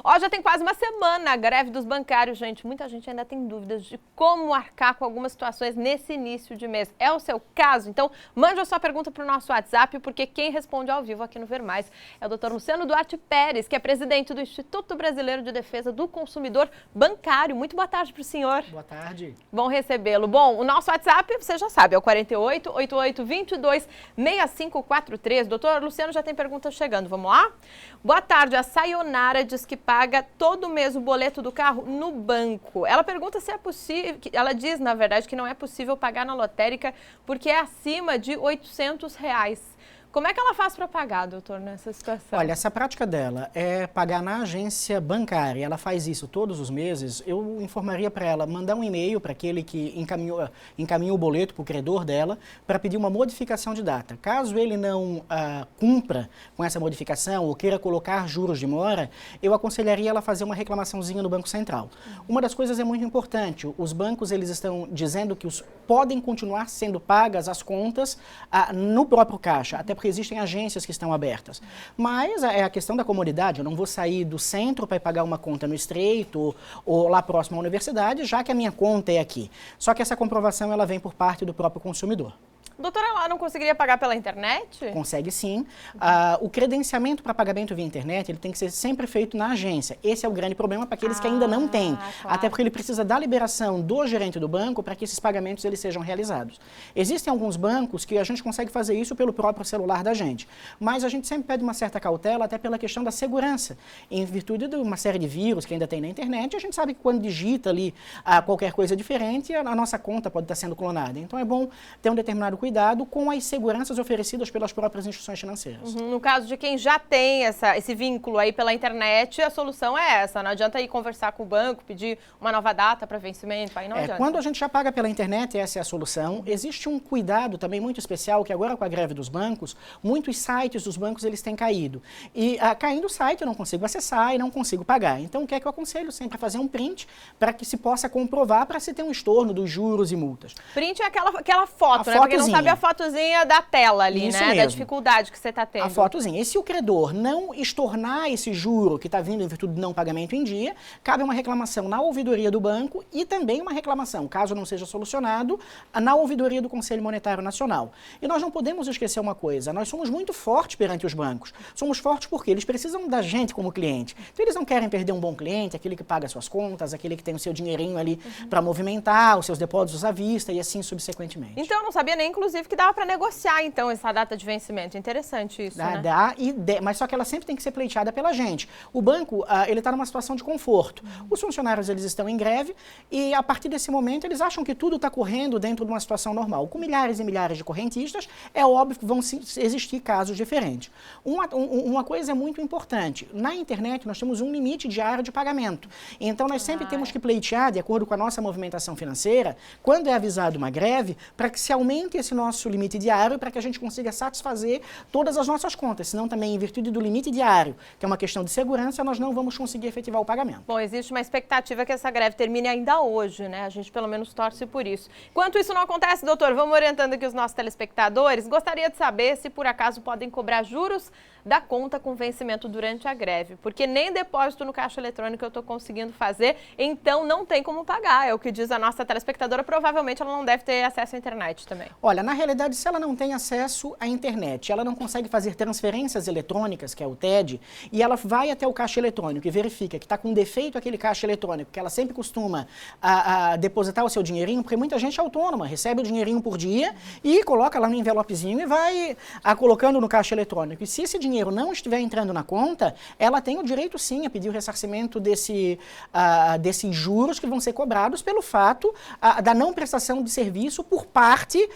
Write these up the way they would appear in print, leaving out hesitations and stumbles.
Ó, já tem quase uma semana a greve dos bancários, gente. Muita gente ainda tem dúvidas de como arcar com algumas situações nesse início de mês. É o seu caso? Então, mande a sua pergunta para o nosso WhatsApp, porque quem responde ao vivo aqui no Ver Mais é o Dr. Luciano Duarte Pérez, que é presidente do Instituto Brasileiro de Defesa do Consumidor Bancário. Muito boa tarde para o senhor. Boa tarde. Bom recebê-lo. Bom, o nosso WhatsApp, você já sabe, é o 48 88 22 6543. Doutor Luciano já tem perguntas chegando. Vamos lá? Boa tarde. A Sayonara diz que paga todo mês o boleto do carro no banco. Ela pergunta se é possível, ela diz, na verdade, que não é possível pagar na lotérica porque é acima de R$800. Como é que ela faz para pagar, doutor, nessa situação? Olha, essa prática dela é pagar na agência bancária, ela faz isso todos os meses, eu informaria para ela mandar um e-mail para aquele que encaminha o boleto para o credor dela para pedir uma modificação de data. Caso ele não cumpra com essa modificação ou queira colocar juros de mora, eu aconselharia ela a fazer uma reclamaçãozinha no Banco Central. Uma das coisas é muito importante, os bancos eles estão dizendo que podem continuar sendo pagas as contas no próprio caixa, até porque existem agências que estão abertas. Mas é a questão da comodidade, eu não vou sair do centro para pagar uma conta no Estreito ou lá próximo à universidade, já que a minha conta é aqui. Só que essa comprovação ela vem por parte do próprio consumidor. Doutora, ela não conseguiria pagar pela internet? Consegue sim. O credenciamento para pagamento via internet ele tem que ser sempre feito na agência. Esse é o grande problema para aqueles que ainda não têm. Claro. Até porque ele precisa da liberação do gerente do banco para que esses pagamentos eles sejam realizados. Existem alguns bancos que a gente consegue fazer isso pelo próprio celular da gente. Mas a gente sempre pede uma certa cautela até pela questão da segurança. Em virtude de uma série de vírus que ainda tem na internet, a gente sabe que quando digita ali qualquer coisa diferente, a nossa conta pode estar sendo clonada. Então é bom ter um determinado cuidado com as seguranças oferecidas pelas próprias instituições financeiras. No caso de quem já tem esse vínculo aí pela internet, a solução é essa. Não adianta ir conversar com o banco, pedir uma nova data para vencimento, aí não adianta. Quando a gente já paga pela internet, essa é a solução. Existe um cuidado também muito especial, que agora com a greve dos bancos, muitos sites dos bancos eles têm caído. E caindo o site eu não consigo acessar e não consigo pagar. Então o que é que eu aconselho? Sempre fazer um print para que se possa comprovar para se ter um estorno dos juros e multas. Print é aquela foto, né? Porque não sabe a fotozinha da tela ali, isso né? mesmo. Da dificuldade que você está tendo. A fotozinha. E se o credor não estornar esse juro que está vindo em virtude do não pagamento em dia, cabe uma reclamação na ouvidoria do banco e também uma reclamação, caso não seja solucionado, na ouvidoria do Conselho Monetário Nacional. E nós não podemos esquecer uma coisa, nós somos muito fortes perante os bancos. Somos fortes porque eles precisam da gente como cliente. Então eles não querem perder um bom cliente, aquele que paga suas contas, aquele que tem o seu dinheirinho ali para movimentar, os seus depósitos à vista e assim subsequentemente. Então eu não sabia nem, inclusive, que dava para negociar, então, essa data de vencimento. Interessante isso, né? Mas só que ela sempre tem que ser pleiteada pela gente. O banco, ele está numa situação de conforto. Os funcionários, eles estão em greve e, a partir desse momento, eles acham que tudo está correndo dentro de uma situação normal. Com milhares e milhares de correntistas, é óbvio que vão existir casos diferentes. Uma coisa é muito importante. Na internet, nós temos um limite diário de pagamento. Então, nós sempre temos que pleitear, de acordo com a nossa movimentação financeira, quando é avisado uma greve, para que se aumente esse nosso limite diário, para que a gente consiga satisfazer todas as nossas contas. Senão, também, em virtude do limite diário, que é uma questão de segurança, nós não vamos conseguir efetivar o pagamento. Bom, existe uma expectativa que essa greve termine ainda hoje, né? A gente pelo menos torce por isso. Enquanto isso não acontece, doutor, vamos orientando aqui os nossos telespectadores. Gostaria de saber se por acaso podem cobrar juros da conta com vencimento durante a greve, porque nem depósito no caixa eletrônico eu estou conseguindo fazer, então não tem como pagar, é o que diz a nossa telespectadora, provavelmente ela não deve ter acesso à internet também. Olha, na realidade, se ela não tem acesso à internet, ela não consegue fazer transferências eletrônicas, que é o TED, e ela vai até o caixa eletrônico e verifica que está com defeito aquele caixa eletrônico, que ela sempre costuma depositar o seu dinheirinho, porque muita gente é autônoma, recebe o dinheirinho por dia e coloca lá no envelopezinho e vai colocando no caixa eletrônico. E se esse dinheiro não estiver entrando na conta, ela tem o direito sim a pedir o ressarcimento desses juros que vão ser cobrados pelo fato da não prestação de serviço por parte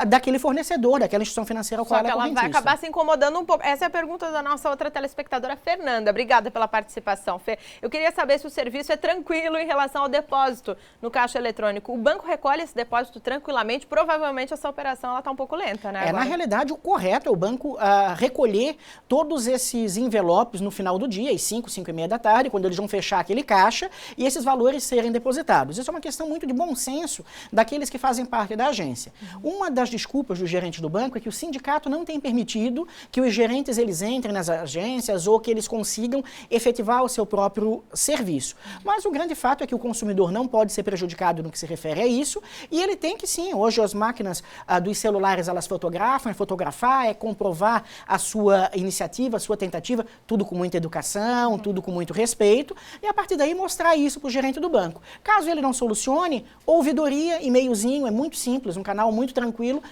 daquele fornecedor, daquela instituição financeira ao qual ela é correntista. Vai acabar se incomodando um pouco. Essa é a pergunta da nossa outra telespectadora, Fernanda. Obrigada pela participação, Fê. Eu queria saber se o serviço é tranquilo em relação ao depósito no caixa eletrônico. O banco recolhe esse depósito tranquilamente? Provavelmente essa operação está um pouco lenta, né? Na realidade, o correto é o banco recolher todos esses envelopes no final do dia, às 5, 5 e meia da tarde, quando eles vão fechar aquele caixa, e esses valores serem depositados. Isso é uma questão muito de bom senso daqueles que fazem parte da agência. Uma das desculpas dos gerentes do banco é que o sindicato não tem permitido que os gerentes eles entrem nas agências ou que eles consigam efetivar o seu próprio serviço. Mas o grande fato é que o consumidor não pode ser prejudicado no que se refere a isso, e ele tem que sim, hoje as máquinas dos celulares elas fotografam, é fotografar, é comprovar a sua iniciativa, a sua tentativa, tudo com muita educação, tudo com muito respeito, e a partir daí mostrar isso para o gerente do banco. Caso ele não solucione, ouvidoria, e-mailzinho, é muito simples, um canal muito tranquilo.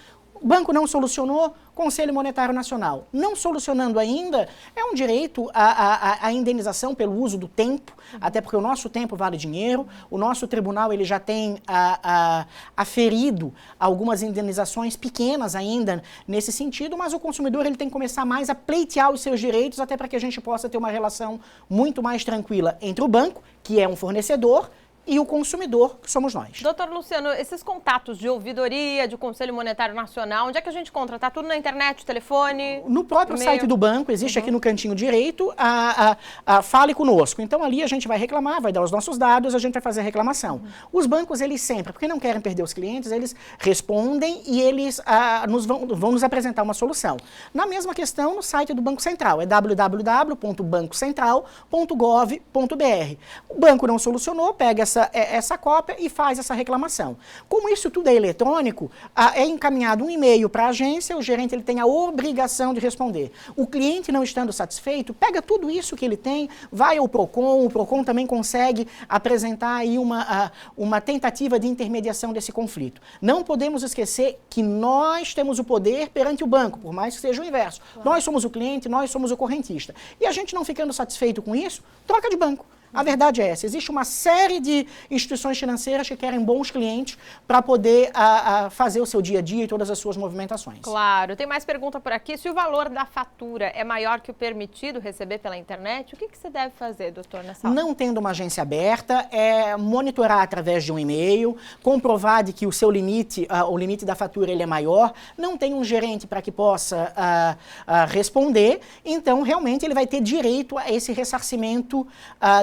O banco não solucionou, Conselho Monetário Nacional. Não solucionando ainda, é um direito à indenização pelo uso do tempo, até porque o nosso tempo vale dinheiro, o nosso tribunal ele já tem aferido algumas indenizações pequenas ainda nesse sentido, mas o consumidor ele tem que começar mais a pleitear os seus direitos, até para que a gente possa ter uma relação muito mais tranquila entre o banco, que é um fornecedor, e o consumidor, que somos nós. Doutor Luciano, esses contatos de ouvidoria, de Conselho Monetário Nacional, onde é que a gente encontra? Está tudo na internet, telefone? No próprio site do banco, existe aqui no cantinho direito Fale Conosco. Então ali a gente vai reclamar, vai dar os nossos dados, a gente vai fazer a reclamação. Os bancos, eles sempre, porque não querem perder os clientes, eles respondem e eles vão nos apresentar uma solução. Na mesma questão, no site do Banco Central, é www.bancocentral.gov.br. O banco não solucionou, pega essa cópia e faz essa reclamação. Como isso tudo é eletrônico, é encaminhado um e-mail para a agência, o gerente ele tem a obrigação de responder. O cliente não estando satisfeito, pega tudo isso que ele tem, vai ao PROCON, o PROCON também consegue apresentar aí uma tentativa de intermediação desse conflito. Não podemos esquecer que nós temos o poder perante o banco, por mais que seja o inverso. Claro. Nós somos o cliente, nós somos o correntista. E a gente não ficando satisfeito com isso, troca de banco. A verdade é essa, existe uma série de instituições financeiras que querem bons clientes para poder fazer o seu dia a dia e todas as suas movimentações. Claro, tem mais pergunta por aqui. Se o valor da fatura é maior que o permitido receber pela internet, o que você deve fazer, doutor, nessa hora? Não tendo uma agência aberta, é monitorar através de um e-mail, comprovar de que o seu limite, o limite da fatura ele é maior, não tem um gerente para que possa responder, então realmente ele vai ter direito a esse ressarcimento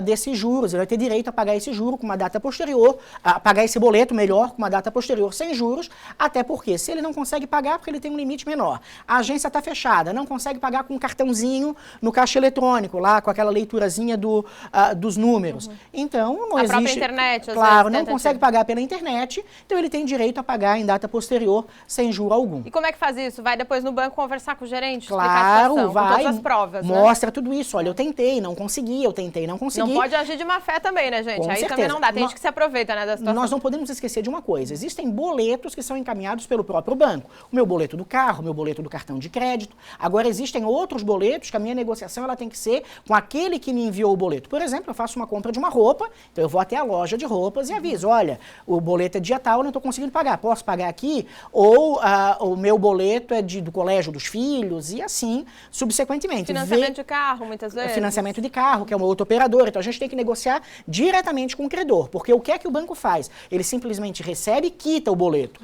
desses juros, ele vai ter direito a pagar esse juro com uma data posterior, a pagar esse boleto melhor com uma data posterior sem juros, até porque se ele não consegue pagar porque ele tem um limite menor, a agência está fechada, não consegue pagar com um cartãozinho no caixa eletrônico, lá com aquela leiturazinha dos números. Então, não existe... A própria internet, claro, não consegue pagar pela internet, então ele tem direito a pagar em data posterior sem juro algum. E como é que faz isso? Vai depois no banco conversar com o gerente? Claro, explicar a situação, vai, com todas as provas, mostra tudo isso, olha, eu tentei, não consegui, não consegui. Não pode agir de má fé também, né, gente? Com Aí certeza. também não dá, tem gente que se aproveita, né, da situação. Nós não podemos esquecer de uma coisa, existem boletos que são encaminhados pelo próprio banco. O meu boleto do carro, o meu boleto do cartão de crédito. Agora, existem outros boletos que a minha negociação ela tem que ser com aquele que me enviou o boleto. Por exemplo, eu faço uma compra de uma roupa, então eu vou até a loja de roupas e aviso, olha, o boleto é dia tal, eu não estou conseguindo pagar, posso pagar aqui? Ou o meu boleto é do colégio dos filhos e assim, subsequentemente. Financiamento de carro, muitas vezes. Financiamento de carro, que é uma outra operadora, então a gente tem que negociar diretamente com o credor, porque o que é que o banco faz? Ele simplesmente recebe e quita o boleto.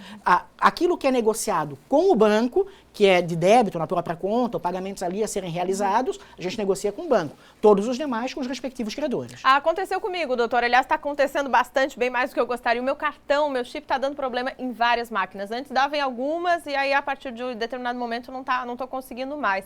Aquilo que é negociado com o banco, que é de débito na própria conta, ou pagamentos ali a serem realizados, a gente negocia com o banco. Todos os demais com os respectivos credores. Aconteceu comigo, doutor. Aliás, está acontecendo bastante, bem mais do que eu gostaria. O meu cartão, o meu chip está dando problema em várias máquinas. Antes dava em algumas e aí a partir de um determinado momento não estou conseguindo mais.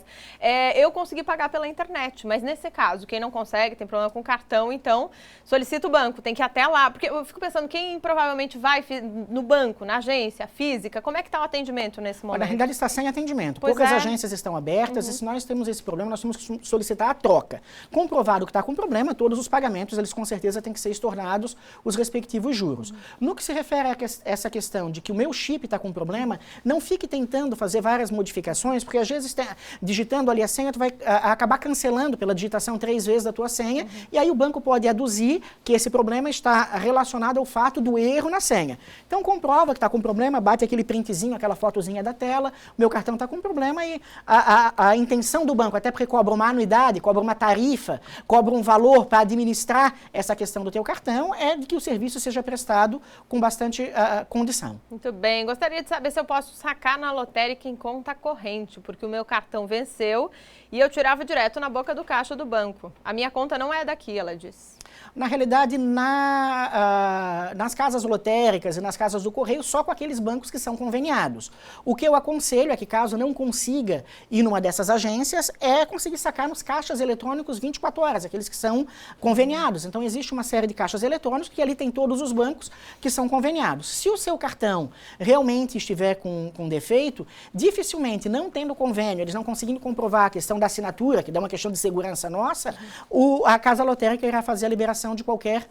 Eu consegui pagar pela internet, mas nesse caso, quem não consegue, tem problema com o cartão, então solicita o banco, tem que ir até lá. Porque eu fico pensando, quem provavelmente vai no banco, na agência física, como é que está o atendimento nesse momento? Na realidade está sem atendimento. Poucas agências estão abertas e se nós temos esse problema, nós temos que solicitar a troca. Comprovado que está com problema, todos os pagamentos, eles com certeza têm que ser estornados os respectivos juros. No que se refere a essa questão de que o meu chip está com problema, não fique tentando fazer várias modificações, porque às vezes digitando ali a senha, tu vai acabar cancelando pela digitação 3 vezes da tua senha, e aí o banco pode aduzir que esse problema está relacionado ao fato do erro na senha. Então comprova que está com problema, bate aquele printzinho, aquela fotozinha da tela, meu cartão cartão está com problema e a intenção do banco, até porque cobra uma anuidade, cobra uma tarifa, cobra um valor para administrar essa questão do teu cartão, é de que o serviço seja prestado com bastante condição. Muito bem. Gostaria de saber se eu posso sacar na lotérica em conta corrente, porque o meu cartão venceu e eu tirava direto na boca do caixa do banco. A minha conta não é daqui, ela disse. Na realidade, nas casas lotéricas e nas casas do correio, só com aqueles bancos que são conveniados. O que eu aconselho é que, caso não consiga ir numa dessas agências, é conseguir sacar nos caixas eletrônicos 24 horas, aqueles que são conveniados. Então, existe uma série de caixas eletrônicos que ali tem todos os bancos que são conveniados. Se o seu cartão realmente estiver com defeito, dificilmente, não tendo convênio, eles não conseguindo comprovar a questão da assinatura, que dá uma questão de segurança nossa, a casa lotérica irá fazer a liberação de qualquer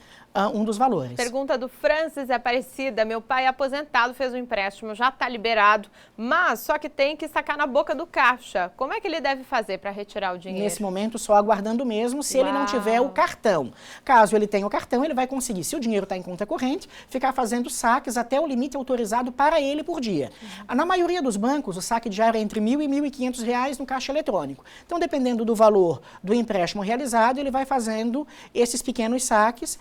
um dos valores. Pergunta do Francis Aparecida. Meu pai é aposentado, fez um empréstimo, já está liberado, mas só que tem que sacar na boca do caixa. Como é que ele deve fazer para retirar o dinheiro? Nesse momento, só aguardando mesmo, se ele não tiver o cartão. Caso ele tenha o cartão, ele vai conseguir, se o dinheiro está em conta corrente, ficar fazendo saques até o limite autorizado para ele por dia. Na maioria dos bancos, o saque diário é entre R$ 1.000 e R$ 1.500 no caixa eletrônico. Então, dependendo do valor do empréstimo realizado, ele vai fazendo esses pequenos saques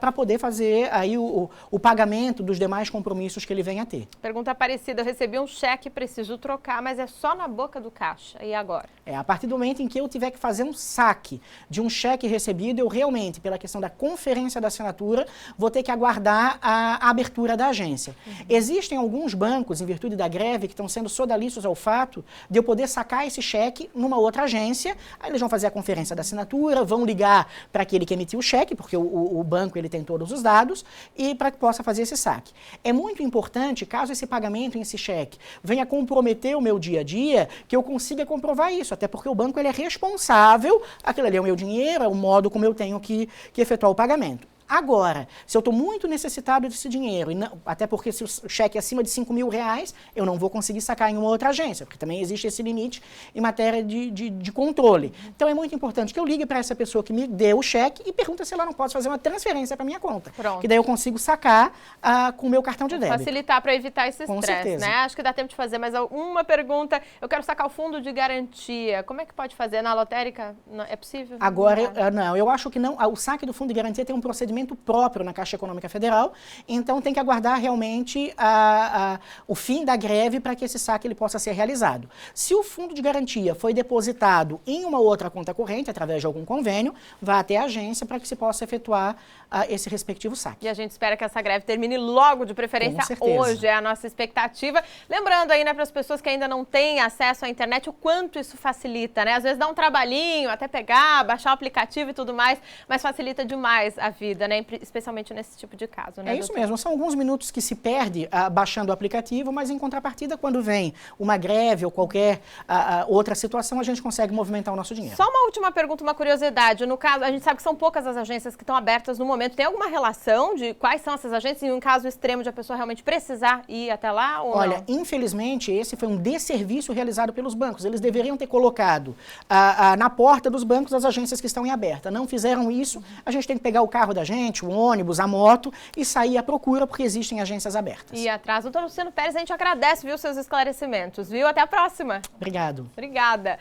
para poder fazer aí o pagamento dos demais compromissos que ele venha a ter. Pergunta Aparecida, eu recebi um cheque, preciso trocar, mas é só na boca do caixa. E agora? A partir do momento em que eu tiver que fazer um saque de um cheque recebido, eu realmente, pela questão da conferência da assinatura, vou ter que aguardar a abertura da agência. Existem alguns bancos, em virtude da greve, que estão sendo sodalícios ao fato de eu poder sacar esse cheque numa outra agência, aí eles vão fazer a conferência da assinatura, vão ligar para aquele que emitiu o cheque, porque o banco ele tem todos os dados, e para que possa fazer esse saque. É muito importante, caso esse pagamento em esse cheque venha comprometer o meu dia a dia, que eu consiga comprovar isso, até porque o banco ele é responsável, aquilo ali é o meu dinheiro, é o modo como eu tenho que efetuar o pagamento. Agora, se eu estou muito necessitado desse dinheiro, até porque se o cheque é acima de R$ 5.000, eu não vou conseguir sacar em uma outra agência, porque também existe esse limite em matéria de controle. Então, é muito importante que eu ligue para essa pessoa que me deu o cheque e pergunte se ela não pode fazer uma transferência para minha conta. Pronto. Que daí eu consigo sacar com o meu cartão de débito. Facilitar para evitar esse estresse, né? Acho que dá tempo de fazer mais uma pergunta. Eu quero sacar o fundo de garantia. Como é que pode fazer? Na lotérica? É possível? Agora, não. Eu acho que não. O saque do fundo de garantia tem um procedimento próprio na Caixa Econômica Federal, então tem que aguardar realmente o fim da greve para que esse saque ele possa ser realizado. Se o fundo de garantia foi depositado em uma outra conta corrente, através de algum convênio, vá até a agência para que se possa efetuar esse respectivo saque. E a gente espera que essa greve termine logo, de preferência hoje, é a nossa expectativa. Lembrando aí, né, para as pessoas que ainda não têm acesso à internet, o quanto isso facilita, né? Às vezes dá um trabalhinho, até pegar, baixar o aplicativo e tudo mais, mas facilita demais a vida, né? Especialmente nesse tipo de caso, né? É isso mesmo, são alguns minutos que se perde baixando o aplicativo, mas em contrapartida, quando vem uma greve ou qualquer outra situação, a gente consegue movimentar o nosso dinheiro. Só uma última pergunta, uma curiosidade. No caso, a gente sabe que são poucas as agências que estão abertas no momento. Tem alguma relação de quais são essas agências em um caso extremo de a pessoa realmente precisar ir até lá ou Olha, não? Infelizmente, esse foi um desserviço realizado pelos bancos. Eles deveriam ter colocado na porta dos bancos as agências que estão em aberta. Não fizeram isso, a gente tem que pegar o carro da gente, o ônibus, a moto e sair à procura porque existem agências abertas. E atrás, doutor Luciano Pérez, a gente agradece, viu, seus esclarecimentos, viu? Até a próxima. Obrigado. Obrigada.